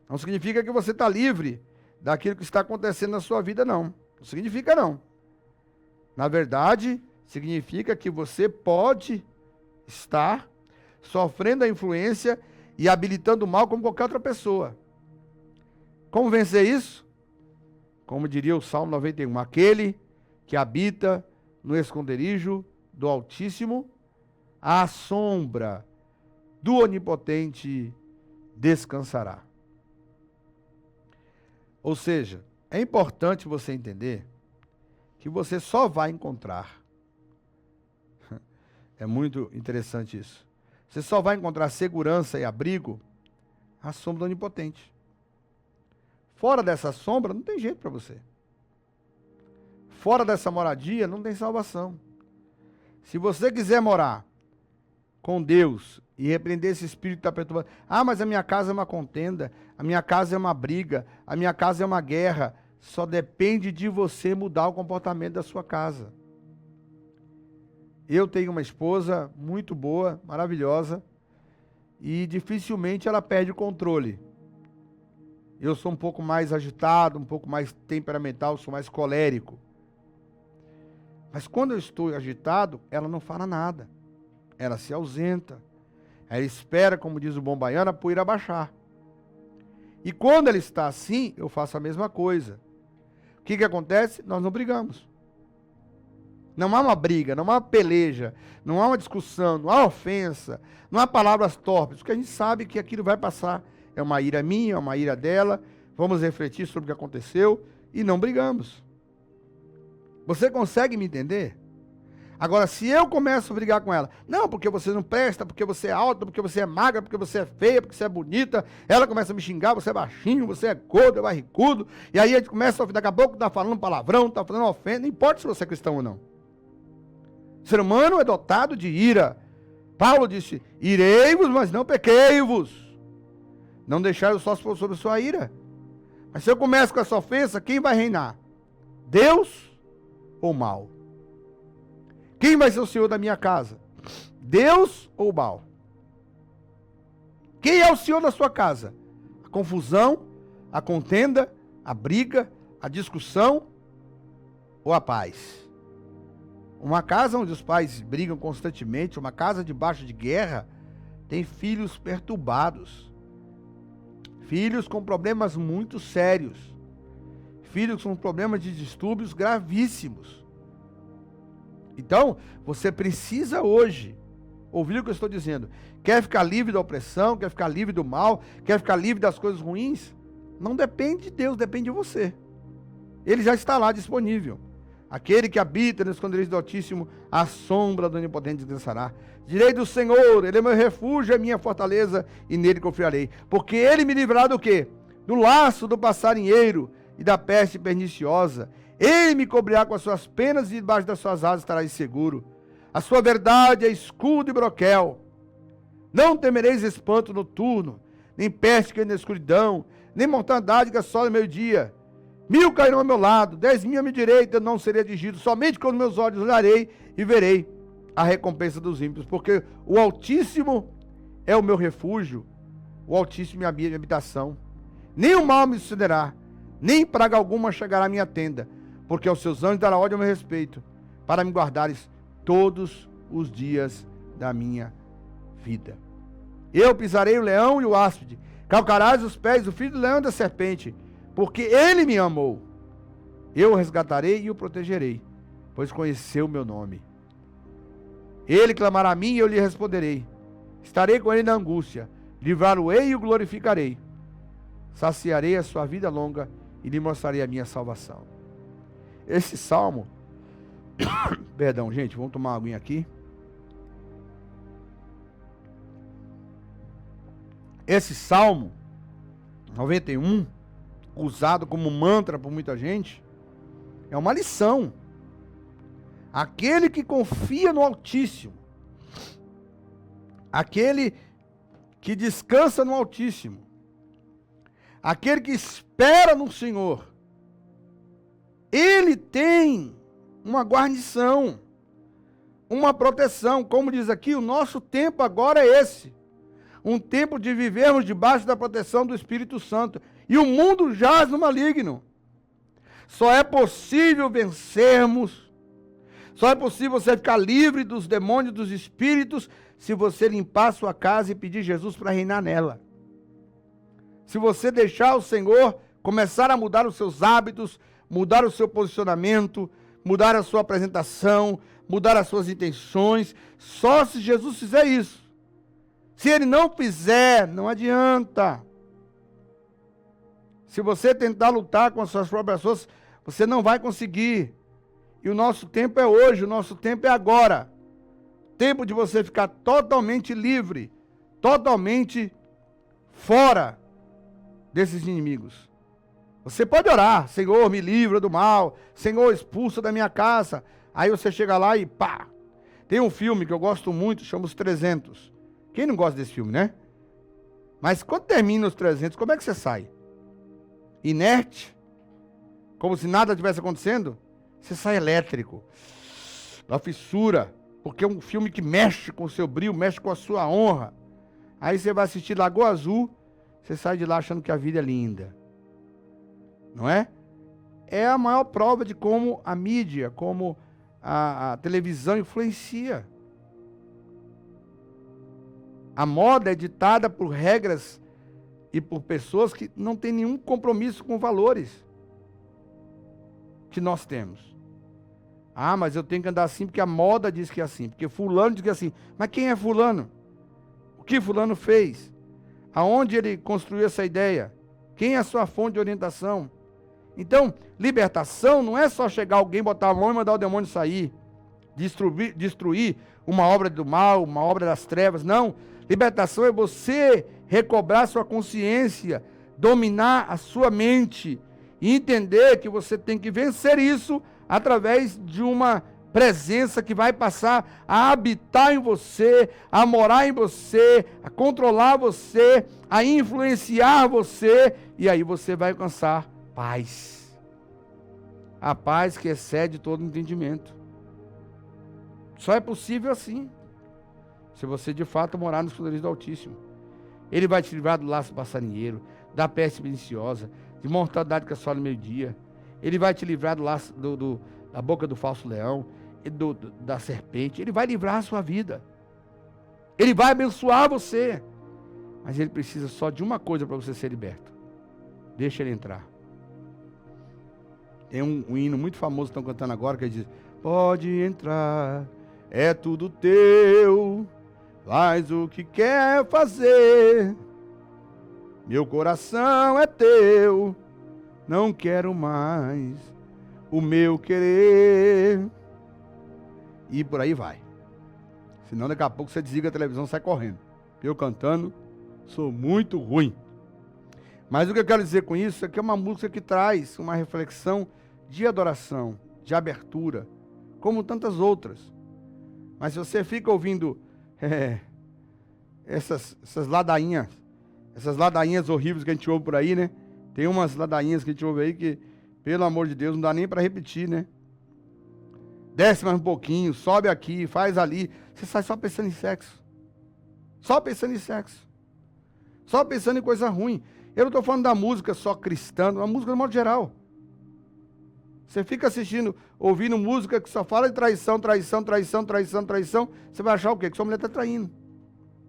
Não significa que você está livre daquilo que está acontecendo na sua vida, não. Não significa, não. Na verdade, significa que você pode estar sofrendo a influência e habilitando o mal como qualquer outra pessoa. Como vencer isso? Como diria o Salmo 91, aquele que habita no esconderijo do Altíssimo, à sombra do Onipotente descansará. Ou seja, é importante você entender que você só vai encontrar, é muito interessante isso, você só vai encontrar segurança e abrigo à sombra do Onipotente. Fora dessa sombra, não tem jeito para você. Fora dessa moradia, não tem salvação. Se você quiser morar com Deus e repreender esse espírito que está perturbando, mas a minha casa é uma contenda, a minha casa é uma briga, a minha casa é uma guerra, só depende de você mudar o comportamento da sua casa. Eu tenho uma esposa muito boa, maravilhosa, e dificilmente ela perde o controle. Eu sou um pouco mais agitado, um pouco mais temperamental, sou mais colérico. Mas quando eu estou agitado, ela não fala nada. Ela se ausenta. Ela espera, como diz o bom baiano, a poeira baixar. E quando ela está assim, eu faço a mesma coisa. O que acontece? Nós não brigamos. Não há uma briga, não há uma peleja, não há uma discussão, não há ofensa, não há palavras torpes, porque a gente sabe que aquilo vai passar. É uma ira minha, é uma ira dela, vamos refletir sobre o que aconteceu e não brigamos. Você consegue me entender? Agora, se eu começo a brigar com ela, não, porque você não presta, porque você é alta, porque você é magra, porque você é feia, porque você é bonita, ela começa a me xingar, você é baixinho, você é gordo, é barrigudo, e aí a gente começa, daqui a pouco tá falando palavrão, tá falando ofensa, não importa se você é cristão ou não. O ser humano é dotado de ira. Paulo disse, irei-vos, mas não pequei-vos. Não deixai o sol sobre sua ira. Mas se eu começo com essa ofensa, quem vai reinar? Deus ou mal? Quem vai ser o senhor da minha casa? Deus ou mal? Quem é o senhor da sua casa? A confusão, a contenda, a briga, a discussão ou a paz? Uma casa onde os pais brigam constantemente, uma casa debaixo de guerra, tem filhos perturbados. Filhos com problemas muito sérios. Filhos com problemas de distúrbios gravíssimos. Então, você precisa hoje ouvir o que eu estou dizendo. Quer ficar livre da opressão, quer ficar livre do mal, quer ficar livre das coisas ruins? Não depende de Deus, depende de você. Ele já está lá disponível. Aquele que habita no esconderijo do Altíssimo, à sombra do Onipotente descansará. Direi do Senhor, Ele é meu refúgio, é minha fortaleza, e nele confiarei. Porque Ele me livrará do quê? Do laço do passarinheiro e da peste perniciosa. Ele me cobrirá com as suas penas e debaixo das suas asas estarás seguro. A sua verdade é escudo e broquel. Não temereis espanto noturno, nem peste que anda na escuridão, nem mortandade que assola no meio-dia. 1000 cairão ao meu lado, 10.000 à minha direita, eu não serei atingido. Somente com os meus olhos olharei e verei a recompensa dos ímpios. Porque o Altíssimo é o meu refúgio, o Altíssimo é a minha habitação. Nem o mal me sucederá, nem praga alguma chegará à minha tenda. Porque aos seus anjos dará ordem ao meu respeito, para me guardares todos os dias da minha vida. Eu pisarei o leão e o áspide, calcarás os pés do filho do leão e da serpente, porque ele me amou. Eu o resgatarei e o protegerei, pois conheceu o meu nome. Ele clamará a mim e eu lhe responderei. Estarei com ele na angústia, livrá-lo-ei e o glorificarei. Saciarei a sua vida longa e lhe mostrarei a minha salvação. Esse salmo, perdão, gente, vamos tomar uma aguinha aqui. Esse salmo 91, usado como mantra por muita gente, é uma lição. Aquele que confia no Altíssimo, aquele que descansa no Altíssimo, aquele que espera no Senhor, ele tem uma guarnição, uma proteção. Como diz aqui, o nosso tempo agora é esse. Um tempo de vivermos debaixo da proteção do Espírito Santo. E o mundo jaz no maligno. Só é possível vencermos, só é possível você ficar livre dos demônios, dos espíritos, se você limpar a sua casa e pedir Jesus para reinar nela. Se você deixar o Senhor começar a mudar os seus hábitos, mudar o seu posicionamento, mudar a sua apresentação, mudar as suas intenções, só se Jesus fizer isso. Se ele não fizer, não adianta. Se você tentar lutar com as suas próprias forças, você não vai conseguir. E o nosso tempo é hoje, o nosso tempo é agora. Tempo de você ficar totalmente livre, totalmente fora desses inimigos. Você pode orar: Senhor, me livra do mal, Senhor, expulsa da minha casa. Aí você chega lá e pá. Tem um filme que eu gosto muito, chama Os 300. Quem não gosta desse filme, né? Mas quando termina Os 300, como é que você sai? Inerte? Como se nada tivesse acontecendo? Você sai elétrico, da fissura, porque é um filme que mexe com o seu brilho, mexe com a sua honra. Aí você vai assistir Lagoa Azul, você sai de lá achando que a vida é linda. Não é? É a maior prova de como a mídia, como a televisão influencia. A moda é ditada por regras e por pessoas que não têm nenhum compromisso com valores que nós temos. Ah, mas eu tenho que andar assim porque a moda diz que é assim, porque fulano diz que é assim. Mas quem é fulano? O que fulano fez? Aonde ele construiu essa ideia? Quem é a sua fonte de orientação? Então, libertação não é só chegar alguém, botar a mão e mandar o demônio sair, destruir uma obra do mal, uma obra das trevas. Não. Libertação é você recobrar sua consciência, dominar a sua mente e entender que você tem que vencer isso através de uma presença que vai passar a habitar em você, a morar em você, a controlar você, a influenciar você, e aí você vai alcançar paz. A paz que excede todo entendimento. Só é possível assim, se você de fato morar nos esconderijos do Altíssimo. Ele vai te livrar do laço passarinheiro, da peste perniciosa, de mortandade que assola no meio-dia. Ele vai te livrar do laço, da boca do falso leão, da serpente. Ele vai livrar a sua vida. Ele vai abençoar você. Mas ele precisa só de uma coisa para você ser liberto. Deixa ele entrar. Tem um hino muito famoso que estão cantando agora, que diz: pode entrar, é tudo teu, faz o que quer fazer, meu coração é teu, não quero mais o meu querer. E por aí vai. Senão daqui a pouco você desliga a televisão e sai correndo. Eu cantando, sou muito ruim. Mas o que eu quero dizer com isso é que é uma música que traz uma reflexão de adoração, de abertura, como tantas outras. Mas se você fica ouvindo essas ladainhas horríveis que a gente ouve por aí, né? Tem umas ladainhas que a gente ouve aí que, pelo amor de Deus, não dá nem para repetir, né? Desce mais um pouquinho, sobe aqui, faz ali. Você sai só pensando em sexo. Só pensando em sexo. Só pensando em coisa ruim. Eu não estou falando da música só cristã, da música de modo geral. Você fica assistindo, ouvindo música que só fala de traição, traição, traição, traição, traição. Você vai achar o quê? Que sua mulher está traindo.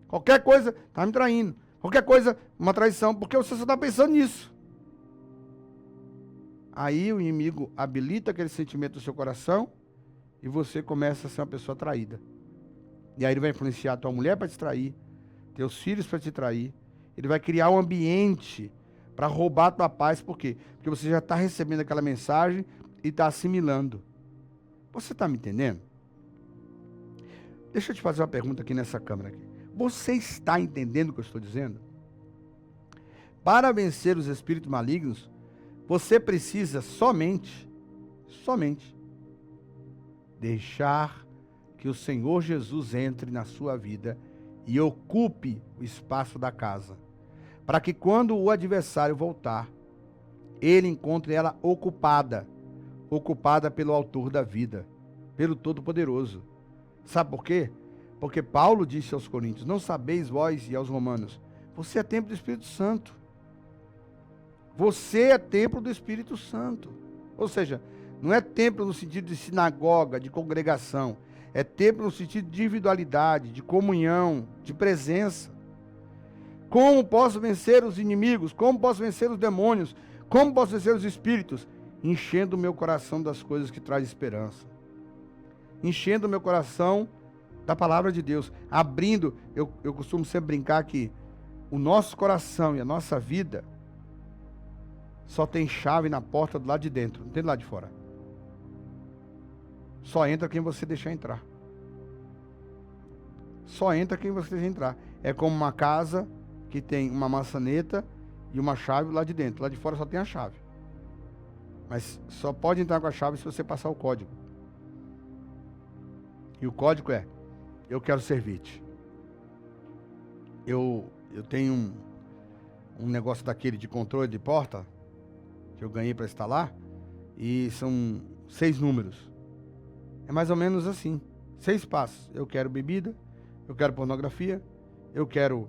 Qualquer coisa, está me traindo. Qualquer coisa, uma traição, porque você só está pensando nisso. Aí o inimigo habilita aquele sentimento do seu coração e você começa a ser uma pessoa traída. E aí ele vai influenciar a tua mulher para te trair, teus filhos para te trair. Ele vai criar um ambiente para roubar a tua paz. Por quê? Porque você já está recebendo aquela mensagem e está assimilando. Você está me entendendo? Deixa eu te fazer uma pergunta aqui nessa câmera. Aqui. Você está entendendo o que eu estou dizendo? Para vencer os espíritos malignos, você precisa somente deixar que o Senhor Jesus entre na sua vida e ocupe o espaço da casa, para que quando o adversário voltar, ele encontre ela ocupada pelo autor da vida, pelo Todo-Poderoso. Sabe por quê? Porque Paulo disse aos Coríntios: não sabeis vós, e aos Romanos, você é templo do Espírito Santo. Você é templo do Espírito Santo. Ou seja, não é templo no sentido de sinagoga, de congregação. É templo no sentido de individualidade, de comunhão, de presença. Como posso vencer os inimigos? Como posso vencer os demônios? Como posso vencer os espíritos? Enchendo o meu coração das coisas que traz esperança. Enchendo o meu coração da palavra de Deus. Abrindo, eu costumo sempre brincar que o nosso coração e a nossa vida só tem chave na porta do lado de dentro, não tem do lado de fora. Só entra quem você deixar entrar. Só entra quem você deixar entrar. É como uma casa que tem uma maçaneta e uma chave lá de dentro. Lá de fora só tem a chave. Mas só pode entrar com a chave se você passar o código. E o código é: eu quero servir-te. Eu tenho um negócio daquele de controle de porta que eu ganhei para instalar, e são 6 números. É mais ou menos assim, 6 passos. Eu quero bebida, eu quero pornografia, eu quero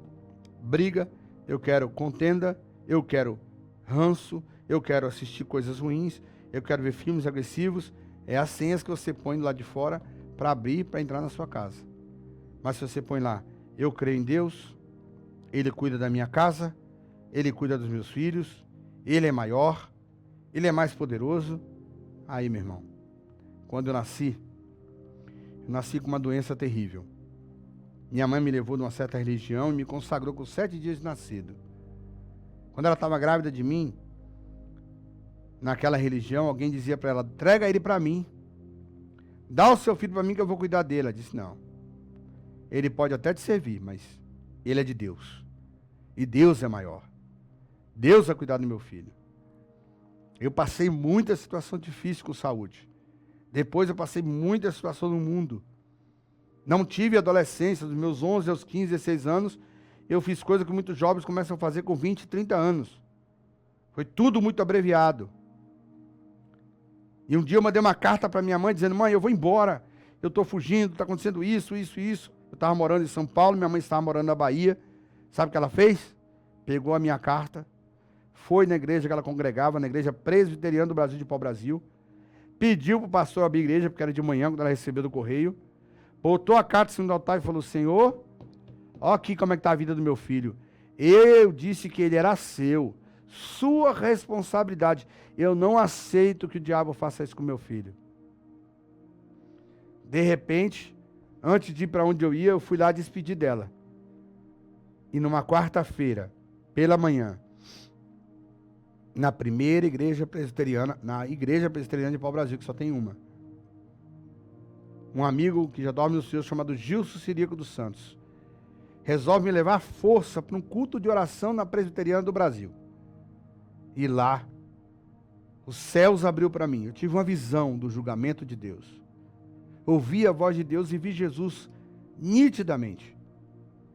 briga, eu quero contenda, eu quero ranço, eu quero assistir coisas ruins, eu quero ver filmes agressivos. É as senhas que você põe do lado de fora para abrir, para entrar na sua casa. Mas se você põe lá: eu creio em Deus, Ele cuida da minha casa, Ele cuida dos meus filhos, Ele é maior, Ele é mais poderoso. Aí, meu irmão, quando eu nasci com uma doença terrível. Minha mãe me levou de uma certa religião e me consagrou com 7 dias de nascido. Quando ela estava grávida de mim, naquela religião, alguém dizia para ela: entrega ele para mim. Dá o seu filho para mim que eu vou cuidar dele. Ela disse: não. Ele pode até te servir, mas ele é de Deus. E Deus é maior. Deus vai cuidar do meu filho. Eu passei muita situação difícil com saúde. Depois eu passei muita situação no mundo. Não tive adolescência. Dos meus 11 aos 15, 16 anos, eu fiz coisas que muitos jovens começam a fazer com 20, 30 anos. Foi tudo muito abreviado. E um dia eu mandei uma carta para minha mãe dizendo: mãe, eu vou embora. Eu estou fugindo, está acontecendo isso. Eu estava morando em São Paulo, minha mãe estava morando na Bahia. Sabe o que ela fez? Pegou a minha carta, foi na igreja que ela congregava, na igreja presbiteriana do Brasil de Pau-Brasil, pediu para o pastor abrir a igreja, porque era de manhã, quando ela recebeu do correio, botou a carta em cima do altar e falou: Senhor, olha aqui como é que está a vida do meu filho. Eu disse que ele era seu, sua responsabilidade. Eu não aceito que o diabo faça isso com meu filho. De repente, antes de ir para onde eu ia, eu fui lá despedir dela. E numa quarta-feira, pela manhã, na primeira igreja presbiteriana, na igreja presbiteriana de Pau-Brasil, que só tem uma, um amigo que já dorme no Senhor, chamado Gilson Sirico dos Santos, resolve me levar à força para um culto de oração na presbiteriana do Brasil. E lá, os céus abriu para mim. Eu tive uma visão do julgamento de Deus. Ouvi a voz de Deus e vi Jesus nitidamente.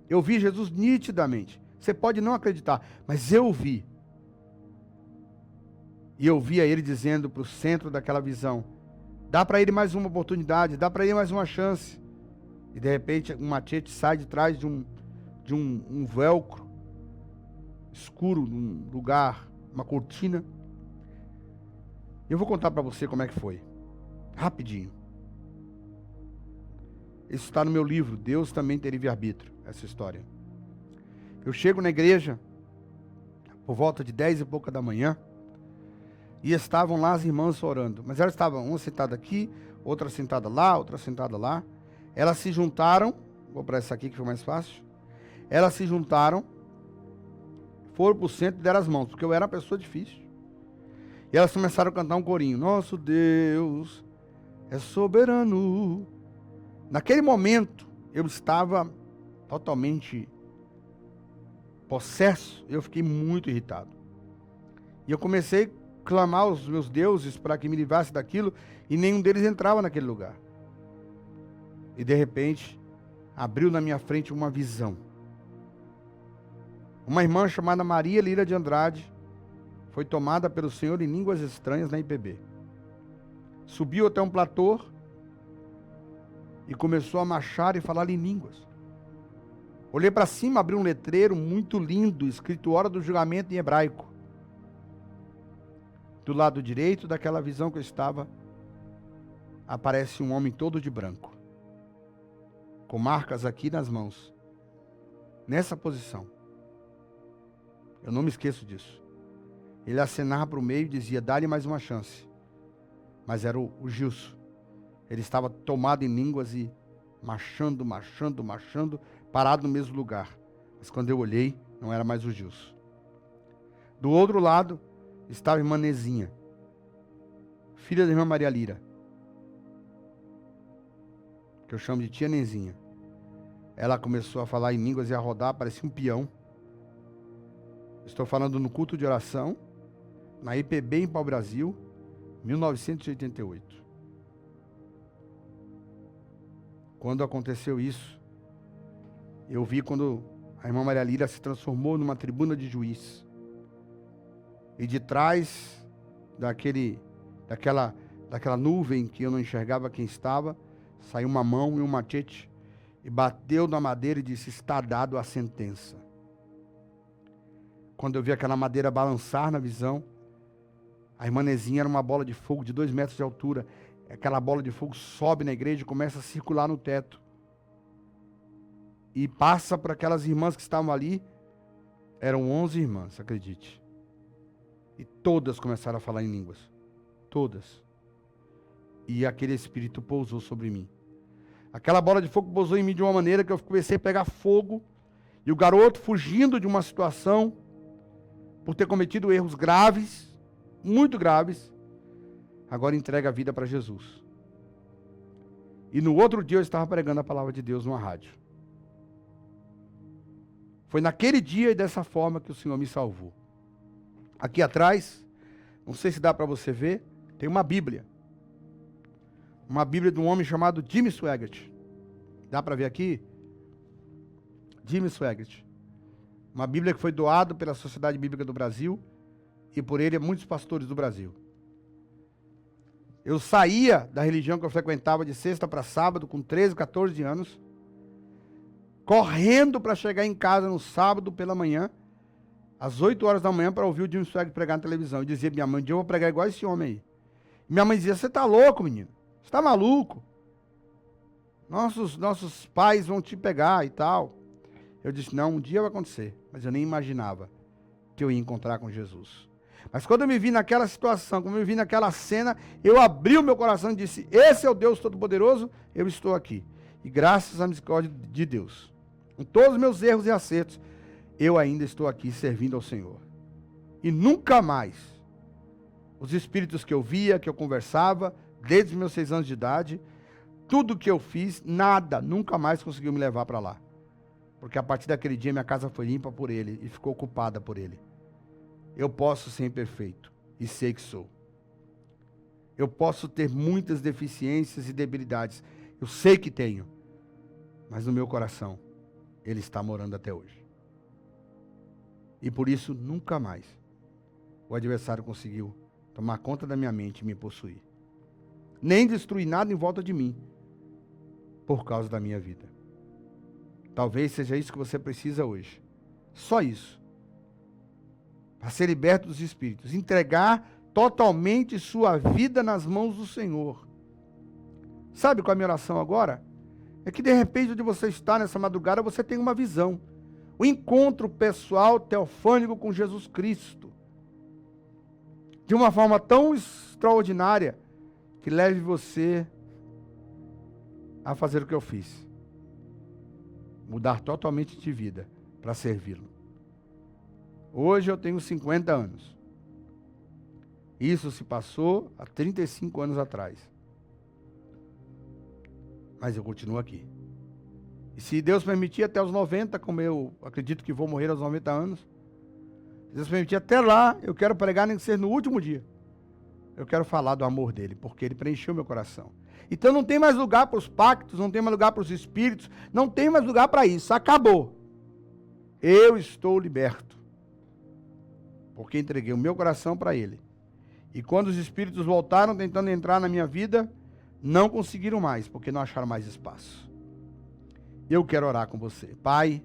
Eu vi Jesus nitidamente. Você pode não acreditar, mas eu vi. E eu via ele dizendo para o centro daquela visão: dá para ele mais uma oportunidade, dá para ele mais uma chance. E de repente um machete sai de trás de um velcro escuro, num lugar, uma cortina. Eu vou contar para você como é que foi, rapidinho. Isso está no meu livro, Deus Também Tem Livre-Arbítrio, essa história. Eu chego na igreja por volta de 10 e pouca da manhã, e estavam lá as irmãs orando, mas elas estavam uma sentada aqui, outra sentada lá, outra sentada lá. Elas se juntaram, vou para essa aqui que foi mais fácil. Elas se juntaram, foram pro centro e deram as mãos, porque eu era uma pessoa difícil. E elas começaram a cantar um corinho. Nosso Deus é soberano. Naquele momento, eu estava totalmente possesso. Eu fiquei muito irritado. E eu comecei a clamar aos meus deuses para que me livrasse daquilo, e nenhum deles entrava naquele lugar. E de repente, abriu na minha frente uma visão. Uma irmã chamada Maria Lira de Andrade foi tomada pelo Senhor em línguas estranhas na IPB. Subiu até um platô e começou a marchar e falar em línguas. Olhei para cima, abri um letreiro muito lindo, escrito Hora do Julgamento em hebraico. Do lado direito daquela visão que eu estava, aparece um homem todo de branco, com marcas aqui nas mãos, nessa posição. Eu não me esqueço disso. Ele acenava para o meio e dizia, dá-lhe mais uma chance. Mas era o Gilson. Ele estava tomado em línguas e marchando, parado no mesmo lugar. Mas quando eu olhei, não era mais o Gilson. Do outro lado, estava a irmã Nezinha, filha da irmã Maria Lira, que eu chamo de tia Nezinha. Ela começou a falar em línguas e a rodar, parecia um peão. Estou falando no culto de oração, na IPB em Pau-Brasil, 1988. Quando aconteceu isso, eu vi quando a irmã Maria Lira se transformou numa tribuna de juiz. E de trás daquela nuvem que eu não enxergava quem estava, saiu uma mão e um machete e bateu na madeira e disse, está dado a sentença. Quando eu vi aquela madeira balançar na visão, a irmã Nezinha era uma bola de fogo de 2 metros de altura. Aquela bola de fogo sobe na igreja e começa a circular no teto. E passa por aquelas irmãs que estavam ali. Eram 11 irmãs, acredite. E todas começaram a falar em línguas. Todas. E aquele espírito pousou sobre mim. Aquela bola de fogo pousou em mim de uma maneira que eu comecei a pegar fogo. E o garoto, fugindo de uma situação, por ter cometido erros graves, muito graves, agora entrega a vida para Jesus. E no outro dia eu estava pregando a palavra de Deus numa rádio. Foi naquele dia e dessa forma que o Senhor me salvou. Aqui atrás, não sei se dá para você ver, tem uma Bíblia. Uma Bíblia de um homem chamado Jimmy Swaggart. Dá para ver aqui? Jimmy Swaggart. Uma Bíblia que foi doada pela Sociedade Bíblica do Brasil e por ele a muitos pastores do Brasil. Eu saía da religião que eu frequentava de sexta para sábado com 13, 14 anos, correndo para chegar em casa no sábado pela manhã, às 8 horas da manhã, para ouvir o Jimmy Swaggart pregar na televisão. Eu dizia, minha mãe, um dia eu vou pregar igual esse homem aí. Minha mãe dizia, você está louco, menino? Você está maluco? Nossos pais vão te pegar e tal. Eu disse, não, um dia vai acontecer. Mas eu nem imaginava que eu ia encontrar com Jesus. Mas quando eu me vi naquela situação, quando eu me vi naquela cena, eu abri o meu coração e disse, esse é o Deus Todo-Poderoso, eu estou aqui. E graças à misericórdia de Deus, em todos os meus erros e acertos, eu ainda estou aqui servindo ao Senhor. E nunca mais, os espíritos que eu via, que eu conversava, desde os meus 6 anos de idade, tudo que eu fiz, nada, nunca mais conseguiu me levar para lá. Porque a partir daquele dia minha casa foi limpa por ele e ficou ocupada por ele. Eu posso ser imperfeito e sei que sou. Eu posso ter muitas deficiências e debilidades. Eu sei que tenho. Mas no meu coração, ele está morando até hoje. E por isso, nunca mais o adversário conseguiu tomar conta da minha mente e me possuir. Nem destruir nada em volta de mim, por causa da minha vida. Talvez seja isso que você precisa hoje. Só isso. Para ser liberto dos espíritos. Entregar totalmente sua vida nas mãos do Senhor. Sabe qual é a minha oração agora? É que de repente, onde você está nessa madrugada, você tem uma visão. O encontro pessoal, teofânico com Jesus Cristo. De uma forma tão extraordinária, que leve você a fazer o que eu fiz. Mudar totalmente de vida para servi-lo. Hoje eu tenho 50 anos. Isso se passou há 35 anos atrás. Mas eu continuo aqui. E se Deus permitir até os 90, como eu acredito que vou morrer aos 90 anos, se Deus permitir até lá, eu quero pregar nem que seja no último dia. Eu quero falar do amor dele, porque ele preencheu meu coração. Então não tem mais lugar para os pactos, não tem mais lugar para os espíritos, não tem mais lugar para isso. Acabou. Eu estou liberto. Porque entreguei o meu coração para ele. E quando os espíritos voltaram tentando entrar na minha vida, não conseguiram mais, porque não acharam mais espaço. Eu quero orar com você. Pai,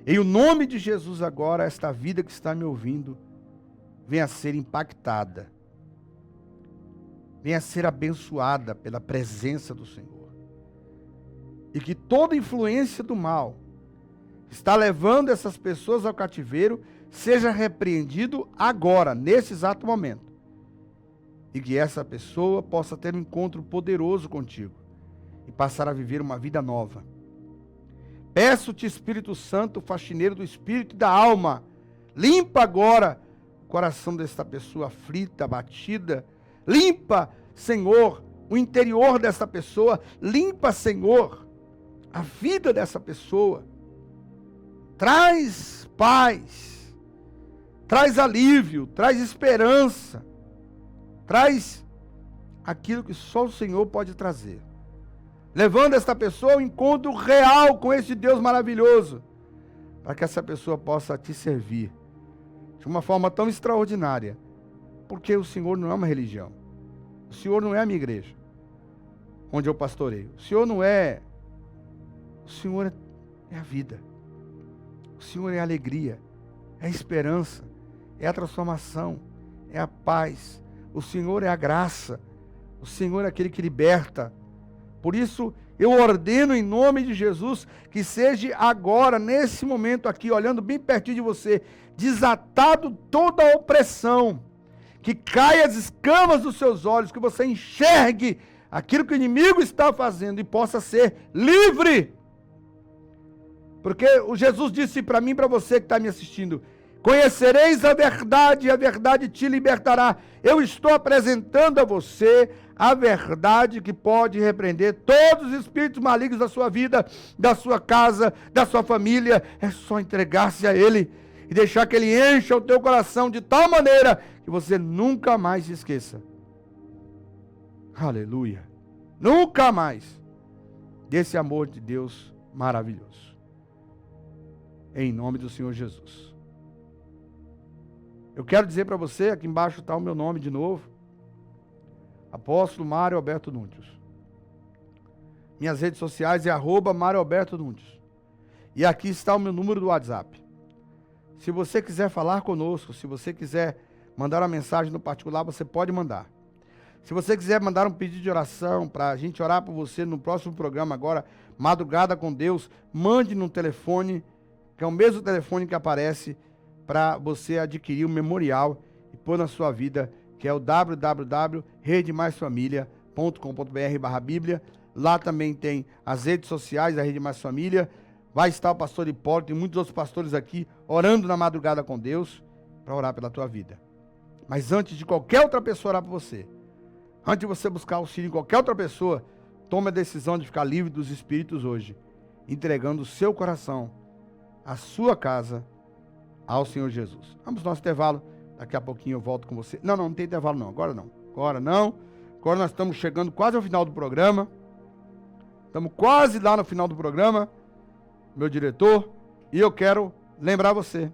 em o nome de Jesus agora, esta vida que está me ouvindo, venha a ser impactada. Venha a ser abençoada pela presença do Senhor. E que toda influência do mal que está levando essas pessoas ao cativeiro seja repreendido agora, nesse exato momento. E que essa pessoa possa ter um encontro poderoso contigo e passar a viver uma vida nova. Peço-te, Espírito Santo, faxineiro do espírito e da alma, limpa agora o coração desta pessoa aflita, abatida. Limpa, Senhor, o interior dessa pessoa. Limpa, Senhor, a vida dessa pessoa. Traz paz, traz alívio, traz esperança, traz aquilo que só o Senhor pode trazer. Levando esta pessoa ao encontro real com esse Deus maravilhoso, para que essa pessoa possa te servir de uma forma tão extraordinária, porque o Senhor não é uma religião, o Senhor não é a minha igreja, onde eu pastoreio, o Senhor é a vida, o Senhor é a alegria, é a esperança, é a transformação, é a paz, o Senhor é a graça, o Senhor é aquele que liberta. Por isso, eu ordeno em nome de Jesus que seja agora, nesse momento aqui, olhando bem pertinho de você, desatado toda a opressão, que caia as escamas dos seus olhos, que você enxergue aquilo que o inimigo está fazendo e possa ser livre. Porque o Jesus disse para mim e para você que está me assistindo: conhecereis a verdade e a verdade te libertará. Eu estou apresentando a você a verdade que pode repreender todos os espíritos malignos da sua vida, da sua casa, da sua família. É só entregar-se a Ele e deixar que Ele encha o teu coração de tal maneira que você nunca mais se esqueça. Aleluia. Nunca mais desse amor de Deus maravilhoso. Em nome do Senhor Jesus. Eu quero dizer para você, aqui embaixo está o meu nome de novo, Apóstolo Mário Alberto Núntios. Minhas redes sociais é @Mário Alberto Núntios. E aqui está o meu número do WhatsApp. Se você quiser falar conosco, se você quiser mandar uma mensagem no particular, você pode mandar. Se você quiser mandar um pedido de oração para a gente orar por você no próximo programa agora, Madrugada com Deus, mande no telefone, que é o mesmo telefone que aparece para você adquirir o memorial e pôr na sua vida, que é o www.redemaisfamilia.com.br/Bíblia. Lá também tem as redes sociais da Rede Mais Família. Vai estar o pastor Hipólito e muitos outros pastores aqui orando na Madrugada com Deus para orar pela tua vida. Mas antes de qualquer outra pessoa orar por você, antes de você buscar auxílio em qualquer outra pessoa, tome a decisão de ficar livre dos espíritos hoje, entregando o seu coração, a sua casa, ao Senhor Jesus. Vamos ao nosso intervalo. Daqui a pouquinho eu volto com você. Não tem intervalo não. Agora não. Agora nós estamos chegando quase ao final do programa. Estamos quase lá no final do programa, meu diretor. E eu quero lembrar você,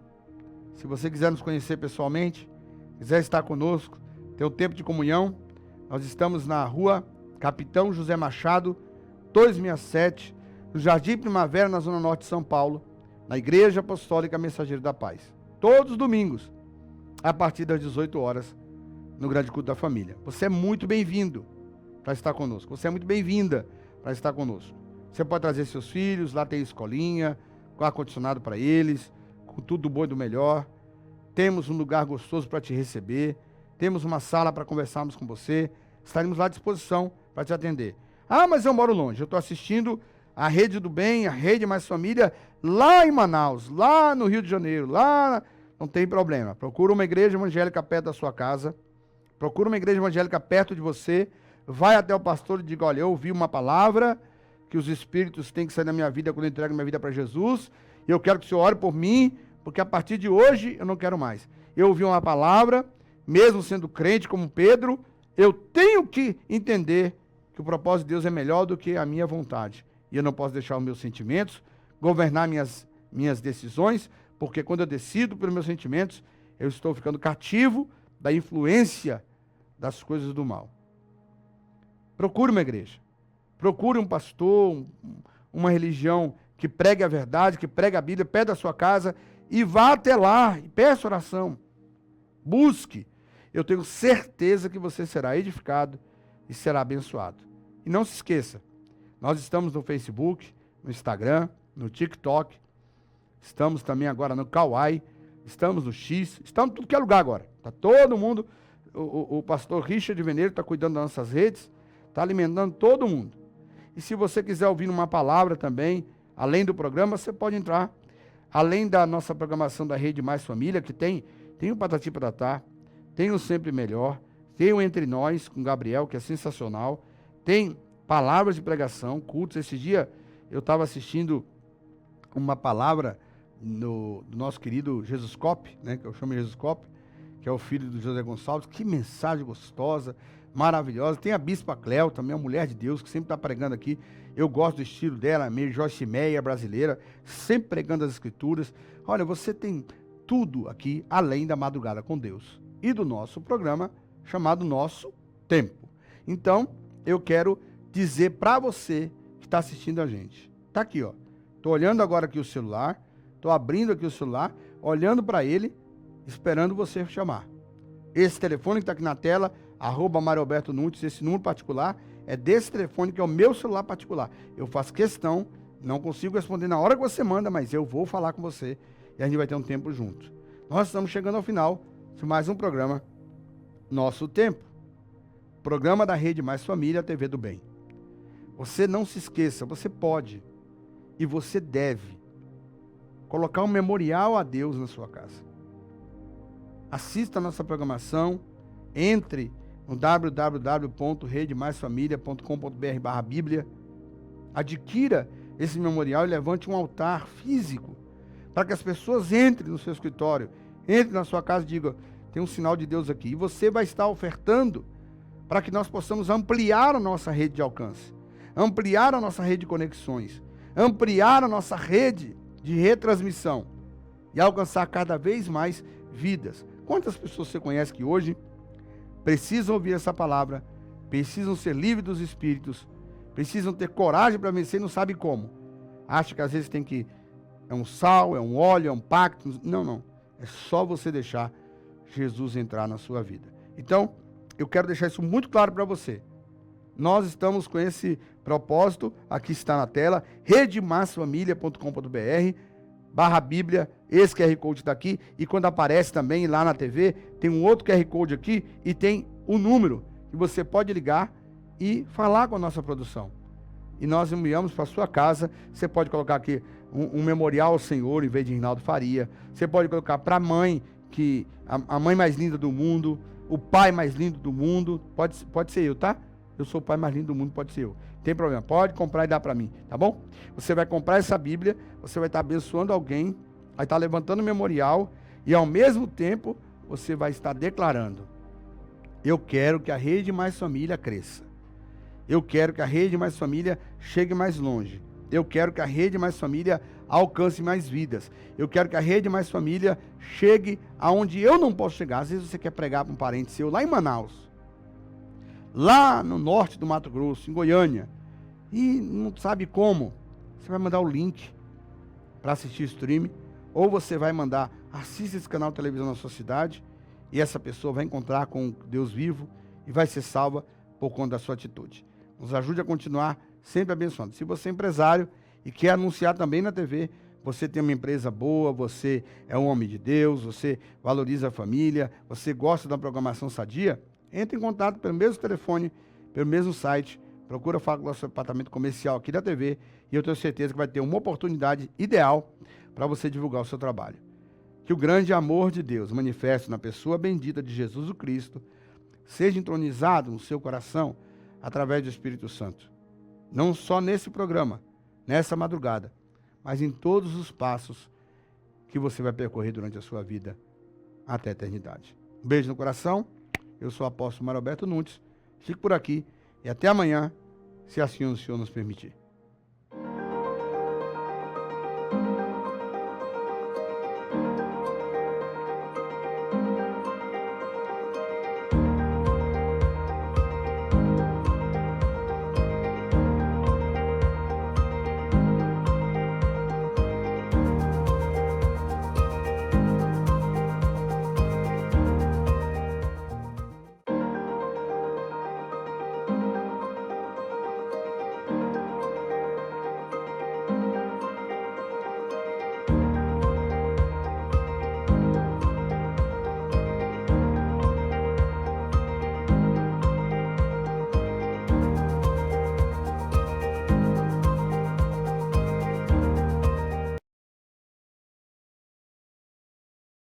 se você quiser nos conhecer pessoalmente, quiser estar conosco, ter um tempo de comunhão, nós estamos na rua Capitão José Machado, 267, no Jardim Primavera, na Zona Norte de São Paulo, na Igreja Apostólica Mensageiro da Paz. Todos os domingos, a partir das 18 horas, no Grande Culto da Família. Você é muito bem-vindo para estar conosco. Você é muito bem-vinda para estar conosco. Você pode trazer seus filhos, lá tem escolinha, com ar-condicionado para eles, com tudo do bom e do melhor. Temos um lugar gostoso para te receber. Temos uma sala para conversarmos com você. Estaremos lá à disposição para te atender. Ah, mas eu moro longe. Eu estou assistindo a Rede do Bem, a Rede Mais Família, lá em Manaus, lá no Rio de Janeiro, lá não tem problema. Procura uma igreja evangélica perto da sua casa. Procura uma igreja evangélica perto de você. Vai até o pastor e diga, olha, eu ouvi uma palavra que os espíritos têm que sair da minha vida quando eu entrego minha vida para Jesus. E eu quero que o senhor ore por mim, porque a partir de hoje eu não quero mais. Eu ouvi uma palavra, mesmo sendo crente como Pedro, eu tenho que entender que o propósito de Deus é melhor do que a minha vontade. E eu não posso deixar os meus sentimentos governar minhas decisões, porque quando eu decido pelos meus sentimentos, eu estou ficando cativo da influência das coisas do mal. Procure uma igreja. Procure um pastor, uma religião que pregue a verdade, que pregue a Bíblia, perto da sua casa, e vá até lá, e peça oração. Busque. Eu tenho certeza que você será edificado e será abençoado. E não se esqueça, nós estamos no Facebook, no Instagram, no TikTok, estamos também agora no Kawaii, estamos no X, estamos em tudo que é lugar agora. Está todo mundo, o pastor Richard Veneiro está cuidando das nossas redes, está alimentando todo mundo. E se você quiser ouvir uma palavra também, além do programa, você pode entrar. Além da nossa programação da Rede Mais Família, que tem o Patati Patatá, tem o Sempre Melhor, tem o Entre Nós, com o Gabriel, que é sensacional, tem palavras de pregação, cultos. Esse dia eu estava assistindo uma palavra do nosso querido Jesus Cop, né, que eu chamo de Jesus Cop, que é o filho do José Gonçalves. Que mensagem gostosa, maravilhosa. Tem a Bispa Cléo, também uma mulher de Deus, que sempre está pregando aqui. Eu gosto do estilo dela, meio Joyce Meyer brasileira, sempre pregando as escrituras. Olha, você tem tudo aqui, além da Madrugada com Deus e do nosso programa chamado Nosso Tempo. Então, eu quero dizer para você que está assistindo a gente. Está aqui, ó. Estou olhando agora aqui o celular, estou abrindo aqui o celular, olhando para ele, esperando você chamar. Esse telefone que está aqui na tela, @MarioAlbertoNunes, esse número particular, é desse telefone que é o meu celular particular. Eu faço questão, não consigo responder na hora que você manda, mas eu vou falar com você e a gente vai ter um tempo junto. Nós estamos chegando ao final de mais um programa, Nosso Tempo. Programa da Rede Mais Família, TV do Bem. Você não se esqueça, você pode e você deve colocar um memorial a Deus na sua casa. Assista a nossa programação, entre no www.redemaisfamilia.com.br/Bíblia, adquira esse memorial e levante um altar físico, para que as pessoas entrem no seu escritório, entrem na sua casa e digam, tem um sinal de Deus aqui. E você vai estar ofertando para que nós possamos ampliar a nossa rede de alcance, ampliar a nossa rede de conexões, ampliar a nossa rede de retransmissão e alcançar cada vez mais vidas. Quantas pessoas você conhece que hoje precisam ouvir essa palavra, precisam ser livres dos espíritos, precisam ter coragem para vencer e não sabem como? Acha que às vezes tem que... é um sal, é um óleo, é um pacto. Não. É só você deixar Jesus entrar na sua vida. Então, eu quero deixar isso muito claro para você. Nós estamos com esse propósito, aqui está na tela, redemasfamilia.com.br/Bíblia, esse QR Code está aqui, e quando aparece também lá na TV, tem um outro QR Code aqui, e tem o número, que você pode ligar e falar com a nossa produção. E nós enviamos para a sua casa. Você pode colocar aqui um memorial ao Senhor, em vez de Rinaldo Faria. Você pode colocar para a mãe, que a mãe mais linda do mundo, o pai mais lindo do mundo, pode ser eu, tá? Eu sou o pai mais lindo do mundo, pode ser eu. Tem problema, pode comprar e dar para mim, tá bom? Você vai comprar essa Bíblia, você vai estar abençoando alguém, vai estar levantando o memorial, e ao mesmo tempo, você vai estar declarando, eu quero que a Rede Mais Família cresça. Eu quero que a Rede Mais Família chegue mais longe. Eu quero que a Rede Mais Família alcance mais vidas. Eu quero que a Rede Mais Família chegue aonde eu não posso chegar. Às vezes você quer pregar para um parente seu lá em Manaus, lá no norte do Mato Grosso, em Goiânia, e não sabe como. Você vai mandar o link para assistir o stream, ou você vai mandar, assista esse canal de televisão na sua cidade, e essa pessoa vai encontrar com Deus vivo e vai ser salva por conta da sua atitude. Nos ajude a continuar sempre abençoando. Se você é empresário e quer anunciar também na TV, você tem uma empresa boa, você é um homem de Deus, você valoriza a família, você gosta da programação sadia, entre em contato pelo mesmo telefone, pelo mesmo site, procura falar com o nosso departamento comercial aqui da TV, e eu tenho certeza que vai ter uma oportunidade ideal para você divulgar o seu trabalho. Que o grande amor de Deus, manifesto na pessoa bendita de Jesus o Cristo, seja entronizado no seu coração através do Espírito Santo. Não só nesse programa, nessa madrugada, mas em todos os passos que você vai percorrer durante a sua vida até a eternidade. Um beijo no coração. Eu sou o apóstolo Mário Alberto Nunes. Fico por aqui e até amanhã, se assim o Senhor nos permitir.